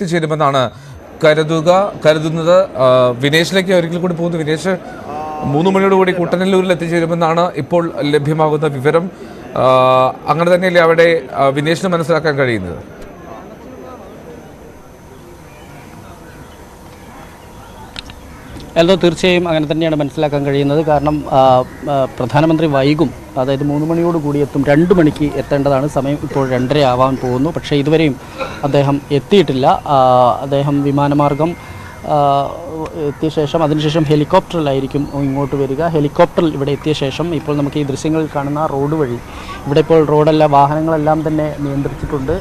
ചേരുമെന്നാണ് കരുതുന്നത്. വിനേഷിലേക്ക് ഒരിക്കൽ കൂടി പോകുന്നു. വിനേഷ് 3 മണിയോടുകൂടി കുട്ടനെല്ലൂരിൽ എത്തിച്ചേരുമെന്നാണ് ഇപ്പോൾ ലഭ്യമാകുന്ന വിവരം. അങ്ങനെ തന്നെയല്ലേ അവിടെ വിനേഷിന് മനസ്സിലാക്കാൻ കഴിയുന്നത്? എല്ലോ തീർച്ചയായും അങ്ങനെ തന്നെയാണ് മനസ്സിലാക്കാൻ കഴിയുന്നത്. കാരണം പ്രധാനമന്ത്രി വൈകും, അതായത് 3 മണിയോടുകൂടി എത്തും. 2 മണിക്ക് എത്തേണ്ടതാണ്. സമയം ഇപ്പോൾ 2:30 ആവാൻ പോകുന്നു. പക്ഷേ ഇതുവരെയും അദ്ദേഹം എത്തിയിട്ടില്ല. അദ്ദേഹം വിമാനമാർഗം എത്തിയ ശേഷം അതിനുശേഷം ഹെലികോപ്റ്ററിലായിരിക്കും ഇങ്ങോട്ട് വരിക. ഹെലികോപ്റ്ററിൽ ഇവിടെ എത്തിയ ശേഷം ഇപ്പോൾ നമുക്ക് ഈ ദൃശ്യങ്ങളിൽ കാണുന്ന റോഡ് വഴി, ഇവിടെ ഇപ്പോൾ റോഡെല്ലാം വാഹനങ്ങളെല്ലാം തന്നെ നിയന്ത്രിച്ചിട്ടുണ്ട്.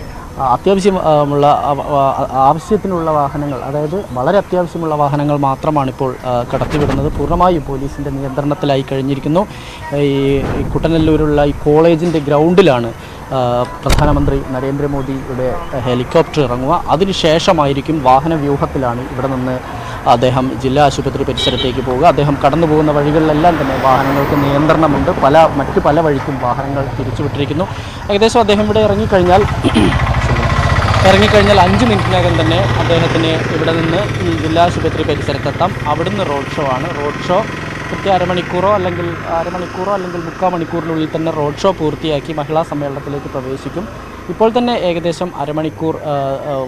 ആവശ്യത്തിനുള്ള വാഹനങ്ങൾ, അതായത് വളരെ അത്യാവശ്യമുള്ള വാഹനങ്ങൾ മാത്രമാണ് ഇപ്പോൾ കടത്തിവിടുന്നത്. പൂർണ്ണമായും പോലീസിൻ്റെ നിയന്ത്രണത്തിലായി കഴിഞ്ഞിരിക്കുന്നു. ഈ കുട്ടനെല്ലൂരുള്ള ഈ കോളേജിൻ്റെ ഗ്രൗണ്ടിലാണ് പ്രധാനമന്ത്രി നരേന്ദ്രമോദിയുടെ ഹെലികോപ്റ്റർ ഇറങ്ങുക. അതിനുശേഷമായിരിക്കും വാഹന വ്യൂഹത്തിലാണ് ഇവിടെ നിന്ന് അദ്ദേഹം ജില്ലാ ആശുപത്രി പരിസരത്തേക്ക് പോവുക. അദ്ദേഹം കടന്നു പോകുന്ന വഴികളിലെല്ലാം തന്നെ വാഹനങ്ങൾക്ക് നിയന്ത്രണമുണ്ട്. മറ്റു പല വഴിക്കും വാഹനങ്ങൾ തിരിച്ചുവിട്ടിരിക്കുന്നു. ഏകദേശം അദ്ദേഹം ഇവിടെ ഇറങ്ങിക്കഴിഞ്ഞാൽ 5 മിനിറ്റിനകം തന്നെ അദ്ദേഹത്തിന് ഇവിടെ നിന്ന് ഈ ജില്ലാ ആശുപത്രി പരിസരത്തെത്താം. അവിടുന്ന് റോഡ് ഷോ കൃത്യം അരമണിക്കൂറോ അല്ലെങ്കിൽ 3/4 മണിക്കൂറിനുള്ളിൽ തന്നെ റോഡ് ഷോ പൂർത്തിയാക്കി മഹിളാ സമ്മേളനത്തിലേക്ക് പ്രവേശിക്കും. ഇപ്പോൾ തന്നെ ഏകദേശം അരമണിക്കൂർ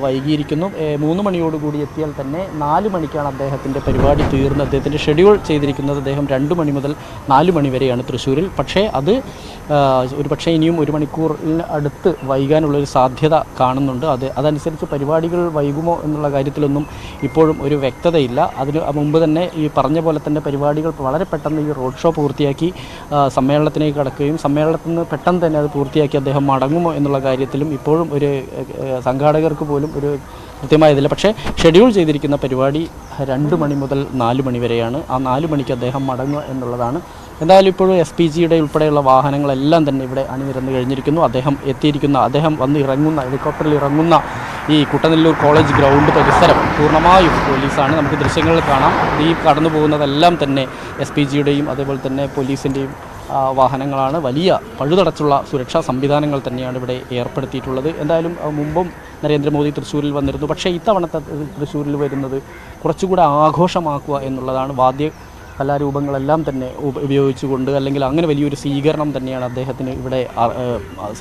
വൈകിയിരിക്കുന്നു. 3 മണിയോടുകൂടി എത്തിയാൽ തന്നെ 4 മണിക്കാണ് അദ്ദേഹത്തിൻ്റെ പരിപാടി തീർന്ന്. അദ്ദേഹത്തിൻ്റെ ഷെഡ്യൂൾ ചെയ്തിരിക്കുന്നത് അദ്ദേഹം 2 മണി മുതൽ 4 മണി വരെയാണ് തൃശ്ശൂരിൽ. പക്ഷേ അത് ഇനിയും 1 മണിക്കൂറിന് അടുത്ത് വൈകാനുള്ളൊരു സാധ്യത കാണുന്നുണ്ട്. അതനുസരിച്ച് പരിപാടികൾ വൈകുമോ എന്നുള്ള കാര്യത്തിലൊന്നും ഇപ്പോഴും ഒരു വ്യക്തതയില്ല. അതിന് മുമ്പ് തന്നെ ഈ പറഞ്ഞ പോലെ തന്നെ പരിപാടികൾ വളരെ പെട്ടെന്ന് ഈ റോഡ് ഷോ പൂർത്തിയാക്കി സമ്മേളനത്തിലേക്ക് കടക്കുകയും സമ്മേളനത്തിൽ നിന്ന് പെട്ടെന്ന് തന്നെ അത് പൂർത്തിയാക്കി അദ്ദേഹം മടങ്ങുമോ എന്നുള്ള കാര്യത്തിലും ഇപ്പോഴും ഒരു സംഘാടകർക്ക് പോലും ഒരു കൃത്യമായതില്ല. പക്ഷേ ഷെഡ്യൂൾ ചെയ്തിരിക്കുന്ന പരിപാടി 2 മണി മുതൽ 4 മണി വരെയാണ്. ആ 4 മണിക്ക് അദ്ദേഹം മടങ്ങുക എന്നുള്ളതാണ്. എന്തായാലും ഇപ്പോഴും SPGയുടെ ഉൾപ്പെടെയുള്ള വാഹനങ്ങളെല്ലാം തന്നെ ഇവിടെ അണിനിരന്ന് കഴിഞ്ഞിരിക്കുന്നു. അദ്ദേഹം വന്ന് ഇറങ്ങുന്ന, ഹെലികോപ്റ്ററിൽ ഇറങ്ങുന്ന ഈ കുട്ടനെല്ലൂർ കോളേജ് ഗ്രൗണ്ട് പരിസരം പൂർണ്ണമായും പോലീസാണ്. നമുക്ക് ദൃശ്യങ്ങളിൽ കാണാം. ഈ കടന്നു പോകുന്നതെല്ലാം തന്നെ SPGയുടെയും അതേപോലെ തന്നെ പോലീസിൻ്റെയും വാഹനങ്ങളാണ്. വലിയ പഴുതടച്ചുള്ള സുരക്ഷാ സംവിധാനങ്ങൾ തന്നെയാണ് ഇവിടെ ഏർപ്പെടുത്തിയിട്ടുള്ളത്. എന്തായാലും മുമ്പും നരേന്ദ്രമോദി തൃശ്ശൂരിൽ വന്നിരുന്നു. പക്ഷേ ഇത്തവണത്തെ തൃശ്ശൂരിൽ വരുന്നത് കുറച്ചുകൂടെ ആഘോഷമാക്കുക എന്നുള്ളതാണ്. വാദ്യ കലാരൂപങ്ങളെല്ലാം തന്നെ ഉപയോഗിച്ചുകൊണ്ട്, അല്ലെങ്കിൽ അങ്ങനെ വലിയൊരു സ്വീകരണം തന്നെയാണ് അദ്ദേഹത്തിന് ഇവിടെ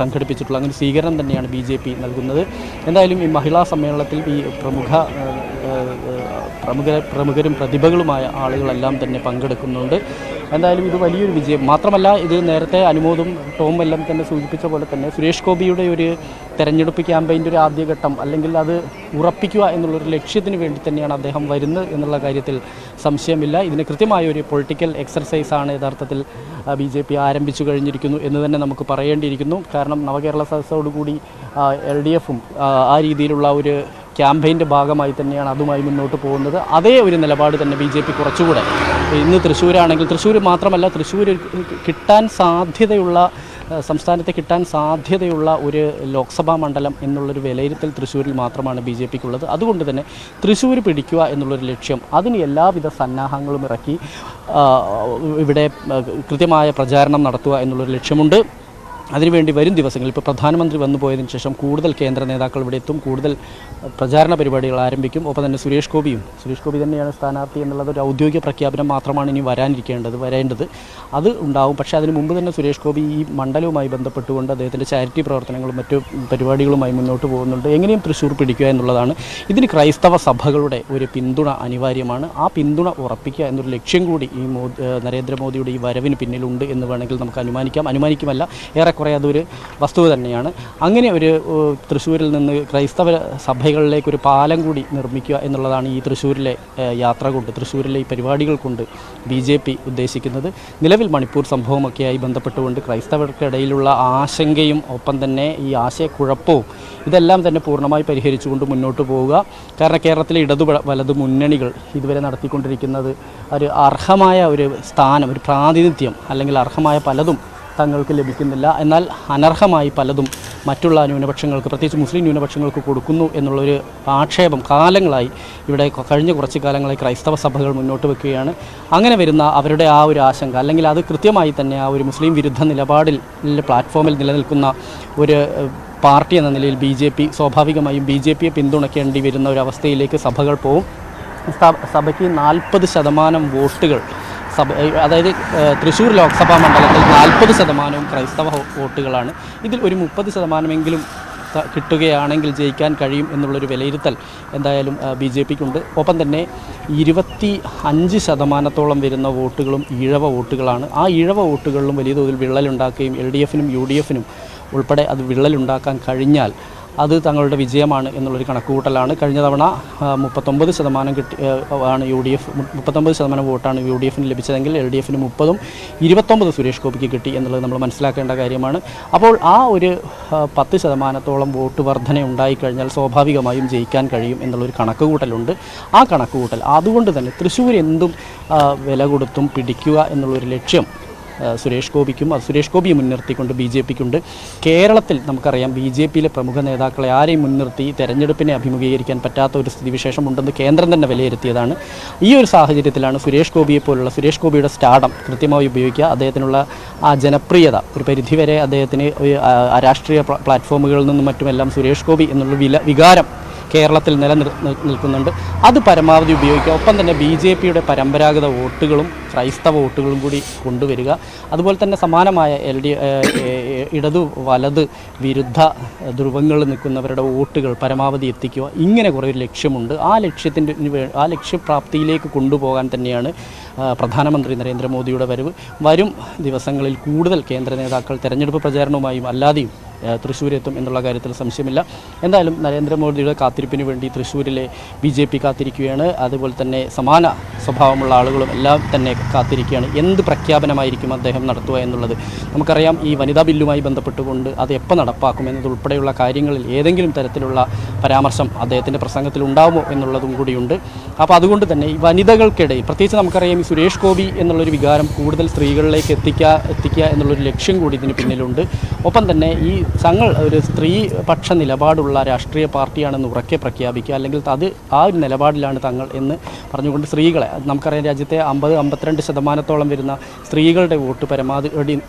സംഘടിപ്പിച്ചിട്ടുള്ളത്. അങ്ങനെ സ്വീകരണം തന്നെയാണ് BJP നൽകുന്നത്. എന്തായാലും ഈ മഹിളാ സമ്മേളനത്തിൽ ഈ പ്രമുഖരും പ്രതിഭകളുമായ ആളുകളെല്ലാം തന്നെ പങ്കെടുക്കുന്നുണ്ട്. എന്തായാലും ഇത് വലിയൊരു വിജയം മാത്രമല്ല, ഇത് നേരത്തെ അനുമോദും ടോം എല്ലാം തന്നെ സൂചിപ്പിച്ച പോലെ തന്നെ സുരേഷ് ഗോപിയുടെ ഒരു തെരഞ്ഞെടുപ്പ് ക്യാമ്പയിൻ്റെ ഒരു ആദ്യഘട്ടം, അല്ലെങ്കിൽ അത് ഉറപ്പിക്കുക എന്നുള്ളൊരു ലക്ഷ്യത്തിന് വേണ്ടി തന്നെയാണ് അദ്ദേഹം വരുന്നത് എന്നുള്ള കാര്യത്തിൽ സംശയമില്ല. ഇതിന് കൃത്യമായ ഒരു പൊളിറ്റിക്കൽ എക്സർസൈസാണ് യഥാർത്ഥത്തിൽ BJP ആരംഭിച്ചു കഴിഞ്ഞിരിക്കുന്നു എന്ന് തന്നെ നമുക്ക് പറയേണ്ടിയിരിക്കുന്നു. കാരണം നവകേരള സദസ്സോടുകൂടി LDFും ആ രീതിയിലുള്ള ഒരു ക്യാമ്പയിൻ്റെ ഭാഗമായി തന്നെയാണ് അതുമായി മുന്നോട്ട് പോകുന്നത്. അതേ ഒരു നിലപാട് തന്നെ BJP കുറച്ചുകൂടെ ഇന്ന് തൃശ്ശൂരാണെങ്കിൽ, തൃശ്ശൂർ മാത്രമല്ല, തൃശ്ശൂർ കിട്ടാൻ സാധ്യതയുള്ള, സംസ്ഥാനത്തെ കിട്ടാൻ സാധ്യതയുള്ള ഒരു ലോക്സഭാ മണ്ഡലം എന്നുള്ളൊരു വിലയിരുത്തൽ തൃശ്ശൂരിൽ മാത്രമാണ് BJPക്കുള്ളത്. അതുകൊണ്ട് തന്നെ തൃശ്ശൂർ പിടിക്കുക എന്നുള്ളൊരു ലക്ഷ്യം, അതിന് എല്ലാവിധ സന്നാഹങ്ങളും ഇറക്കി ഇവിടെ കൃത്യമായ പ്രചാരണം നടത്തുക എന്നുള്ളൊരു ലക്ഷ്യമുണ്ട്. അതിനുവേണ്ടി വരും ദിവസങ്ങളിൽ ഇപ്പോൾ പ്രധാനമന്ത്രി വന്നു പോയതിനു ശേഷം കൂടുതൽ കേന്ദ്ര നേതാക്കൾ ഇവിടെ എത്തും, കൂടുതൽ പ്രചാരണ പരിപാടികൾ ആരംഭിക്കും. ഒപ്പം തന്നെ സുരേഷ് ഗോപി തന്നെയാണ് സ്ഥാനാർത്ഥി എന്നുള്ളത് ഒരു ഔദ്യോഗിക പ്രഖ്യാപനം മാത്രമാണ് ഇനി വരേണ്ടത്. അത് ഉണ്ടാവും. പക്ഷേ അതിന് മുമ്പ് തന്നെ സുരേഷ് ഗോപി ഈ മണ്ഡലവുമായി ബന്ധപ്പെട്ടുകൊണ്ട് അദ്ദേഹത്തിൻ്റെ ചാരിറ്റി പ്രവർത്തനങ്ങളും മറ്റു പരിപാടികളുമായി മുന്നോട്ട് പോകുന്നുണ്ട്. എങ്ങനെയും തൃശ്ശൂർ പിടിക്കുക എന്നുള്ളതാണ്. ഇതിന് ക്രൈസ്തവ സഭകളുടെ ഒരു പിന്തുണ അനിവാര്യമാണ്. ആ പിന്തുണ ഉറപ്പിക്കുക എന്നൊരു ലക്ഷ്യം കൂടി ഈ നരേന്ദ്രമോദിയുടെ ഈ വരവിന് പിന്നിലുണ്ട് എന്ന് വേണമെങ്കിൽ നമുക്ക് അനുമാനിക്കുമല്ല, ഏറെക്കുറെ അതൊരു വസ്തുത തന്നെയാണ്. അങ്ങനെ ഒരു തൃശ്ശൂരിൽ നിന്ന് ക്രൈസ്തവ സഭകളിലേക്ക് ഒരു പാലം കൂടി നിർമ്മിക്കുക എന്നുള്ളതാണ് ഈ തൃശ്ശൂരിലെ യാത്ര കൊണ്ട്, തൃശ്ശൂരിലെ ഈ പരിപാടികൾ കൊണ്ട് BJP ഉദ്ദേശിക്കുന്നത്. നിലവിൽ മണിപ്പൂർ സംഭവമൊക്കെയായി ബന്ധപ്പെട്ടുകൊണ്ട് ക്രൈസ്തവർക്കിടയിലുള്ള ആശങ്കയും ഒപ്പം തന്നെ ഈ ആശയക്കുഴപ്പവും ഇതെല്ലാം തന്നെ പൂർണ്ണമായി പരിഹരിച്ചുകൊണ്ട് മുന്നോട്ട് പോവുക. കാരണം കേരളത്തിലെ ഇടതു വലതു മുന്നണികൾ ഇതുവരെ നടത്തിക്കൊണ്ടിരിക്കുന്നത് ഒരു അർഹമായ ഒരു സ്ഥാനം, ഒരു പ്രാതിനിധ്യം, അല്ലെങ്കിൽ അർഹമായ പലതും തങ്ങൾക്ക് ലഭിക്കുന്നില്ല. എന്നാൽ അനർഹമായി പലതും മറ്റുള്ള ന്യൂനപക്ഷങ്ങൾക്ക്, പ്രത്യേകിച്ച് മുസ്ലിം ന്യൂനപക്ഷങ്ങൾക്ക് കൊടുക്കുന്നു എന്നുള്ളൊരു ആക്ഷേപം കാലങ്ങളായി ഇവിടെ കഴിഞ്ഞ കുറച്ച് കാലങ്ങളായി ക്രൈസ്തവ സഭകൾ മുന്നോട്ട് വെക്കുകയാണ്. അങ്ങനെ വരുന്ന അവരുടെ ആ ഒരു ആശങ്ക, അല്ലെങ്കിൽ അത് കൃത്യമായി തന്നെ ആ ഒരു മുസ്ലിം വിരുദ്ധ നിലപാടിൽ പ്ലാറ്റ്ഫോമിൽ നിലനിൽക്കുന്ന ഒരു പാർട്ടി എന്ന നിലയിൽ സ്വാഭാവികമായും ബി ജെ പിയെ പിന്തുണയ്ക്കേണ്ടി വരുന്ന ഒരവസ്ഥയിലേക്ക് സഭകൾ പോകും. സഭയ്ക്ക് 40% വോട്ടുകൾ അതായത് തൃശ്ശൂർ ലോക്സഭാ മണ്ഡലത്തിൽ 40% ക്രൈസ്തവ വോട്ടുകളാണ്. ഇതിൽ ഒരു 30% കിട്ടുകയാണെങ്കിൽ ജയിക്കാൻ കഴിയും എന്നുള്ളൊരു വിലയിരുത്തൽ എന്തായാലും ബി ജെ പിക്കുണ്ട്. ഒപ്പം തന്നെ 25% വരുന്ന വോട്ടുകളും ഈഴവ വോട്ടുകളാണ്. ആ ഈഴവ വോട്ടുകളിലും വലിയ തോതിൽ വിള്ളലുണ്ടാക്കുകയും LDFനും UDFനും ഉൾപ്പെടെ അത് വിള്ളലുണ്ടാക്കാൻ കഴിഞ്ഞാൽ അത് തങ്ങളുടെ വിജയമാണ് എന്നുള്ളൊരു കണക്കുകൂട്ടലാണ്. കഴിഞ്ഞ തവണ 39% ആണ് UDF 39% വോട്ടാണ് UDFന് ലഭിച്ചതെങ്കിൽ LDFന് 30, 29 സുരേഷ് ഗോപിക്ക് കിട്ടി എന്നുള്ളത് നമ്മൾ മനസ്സിലാക്കേണ്ട കാര്യമാണ്. അപ്പോൾ ആ ഒരു 10% വോട്ട് വർധന ഉണ്ടായിക്കഴിഞ്ഞാൽ സ്വാഭാവികമായും ജയിക്കാൻ കഴിയും എന്നുള്ളൊരു കണക്കുകൂട്ടലുണ്ട്. ആ കണക്കുകൂട്ടൽ അതുകൊണ്ട് തന്നെ തൃശ്ശൂർ എന്തും വില കൊടുത്തും പിടിക്കുക എന്നുള്ളൊരു ലക്ഷ്യം സുരേഷ് ഗോപിയെ മുൻനിർത്തിക്കൊണ്ട് ബി ജെ പിക്കുണ്ട്. കേരളത്തിൽ നമുക്കറിയാം ബി ജെ പിയിലെ പ്രമുഖ നേതാക്കളെ ആരെയും മുൻനിർത്തി തെരഞ്ഞെടുപ്പിനെ അഭിമുഖീകരിക്കാൻ പറ്റാത്ത ഒരു സ്ഥിതിവിശേഷം ഉണ്ടെന്ന് കേന്ദ്രം തന്നെ വിലയിരുത്തിയതാണ്. ഈ ഒരു സാഹചര്യത്തിലാണ് സുരേഷ് ഗോപിയുടെ സ്റ്റാർഡം കൃത്യമായി ഉപയോഗിക്കുക, അദ്ദേഹത്തിനുള്ള ആ ജനപ്രിയത ഒരു പരിധിവരെ അദ്ദേഹത്തിന് രാഷ്ട്രീയ പ്ലാറ്റ്ഫോമുകളിൽ നിന്നും മറ്റുമെല്ലാം സുരേഷ് ഗോപി എന്നുള്ള വികാരം കേരളത്തിൽ നിലനിൽക്കുന്നുണ്ട്. അത് പരമാവധി ഉപയോഗിക്കുക. ഒപ്പം തന്നെ ബി ജെ പിയുടെ പരമ്പരാഗത വോട്ടുകളും ക്രൈസ്തവ വോട്ടുകളും കൂടി കൊണ്ടുവരിക. അതുപോലെ തന്നെ സമാനമായ ഇടതു വലത് വിരുദ്ധ ധ്രുവങ്ങളിൽ നിൽക്കുന്നവരുടെ വോട്ടുകൾ പരമാവധി എത്തിക്കുക. ഇങ്ങനെ കുറേ ഒരു ലക്ഷ്യമുണ്ട്. ആ ലക്ഷ്യപ്രാപ്തിയിലേക്ക് കൊണ്ടുപോകാൻ തന്നെയാണ് പ്രധാനമന്ത്രി നരേന്ദ്രമോദിയുടെ വരും ദിവസങ്ങളിൽ കൂടുതൽ കേന്ദ്ര നേതാക്കൾ തെരഞ്ഞെടുപ്പ് പ്രചാരണവുമായും അല്ലാതെയും തൃശ്ശൂരെത്തും എന്നുള്ള കാര്യത്തിൽ സംശയമില്ല. എന്തായാലും നരേന്ദ്രമോദിയുടെ കാത്തിരിപ്പിന് വേണ്ടി തൃശ്ശൂരിലെ ബി ജെ പി കാത്തിരിക്കുകയാണ്. അതുപോലെ തന്നെ സമാന സ്വഭാവമുള്ള ആളുകളും എല്ലാം തന്നെ കാത്തിരിക്കുകയാണ്. എന്ത് പ്രഖ്യാപനമായിരിക്കും അദ്ദേഹം നടത്തുക എന്നുള്ളത്. നമുക്കറിയാം ഈ വനിതാ ബില്ലുമായി ബന്ധപ്പെട്ടുകൊണ്ട് അത് എപ്പോൾ നടപ്പാക്കും എന്നതുൾപ്പെടെയുള്ള കാര്യങ്ങളിൽ ഏതെങ്കിലും തരത്തിലുള്ള പരാമർശം അദ്ദേഹത്തിൻ്റെ പ്രസംഗത്തിൽ ഉണ്ടാവുമോ എന്നുള്ളതും കൂടിയുണ്ട്. അപ്പോൾ അതുകൊണ്ട് തന്നെ ഈ വനിതകൾക്കിടയിൽ പ്രത്യേകിച്ച് നമുക്കറിയാം ഈ സുരേഷ് ഗോപി എന്നുള്ളൊരു വികാരം കൂടുതൽ സ്ത്രീകളിലേക്ക് എത്തിക്കുക എന്നുള്ളൊരു ലക്ഷ്യം കൂടി ഇതിന് പിന്നിലുണ്ട്. ഒപ്പം തന്നെ ഈ തങ്ങൾ ഒരു സ്ത്രീപക്ഷ നിലപാടുള്ള രാഷ്ട്രീയ പാർട്ടിയാണെന്ന് ഉറക്കെ പ്രഖ്യാപിക്കുക, അല്ലെങ്കിൽ അത് ആ ഒരു നിലപാടിലാണ് തങ്ങൾ എന്ന് പറഞ്ഞുകൊണ്ട് സ്ത്രീകളെ നമുക്കറിയാം രാജ്യത്തെ 50-52% വരുന്ന സ്ത്രീകളുടെ വോട്ട്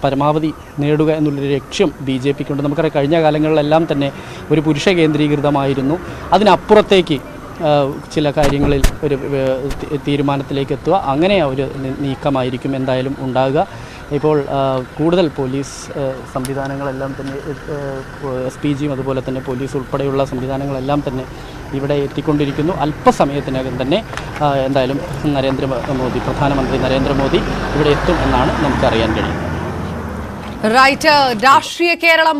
പരമാവധി നേടുക എന്നുള്ളൊരു ലക്ഷ്യം ബി ജെ പിക്കുണ്ട്. നമുക്കറിയാം കഴിഞ്ഞ കാലങ്ങളിലെല്ലാം തന്നെ ഒരു പുരുഷ കേന്ദ്രീകൃതമായിരുന്നു. അതിനപ്പുറത്തേക്ക് ചില കാര്യങ്ങളിൽ ഒരു തീരുമാനത്തിലേക്ക് എത്തുക, അങ്ങനെ ഒരു നീക്കമായിരിക്കും എന്തായാലും ഉണ്ടാകുക. ഇപ്പോൾ കൂടുതൽ പോലീസ് സംവിധാനങ്ങളെല്ലാം തന്നെ SPGയും അതുപോലെ തന്നെ പോലീസ് ഉൾപ്പെടെയുള്ള സംവിധാനങ്ങളെല്ലാം തന്നെ ഇവിടെ എത്തിക്കൊണ്ടിരിക്കുന്നു. അല്പസമയത്തിനകം തന്നെ എന്തായാലും പ്രധാനമന്ത്രി നരേന്ദ്രമോദി ഇവിടെ എത്തും എന്നാണ് നമുക്കറിയാൻ കഴിയുന്നത്. രാഷ്ട്രീയ കേരളം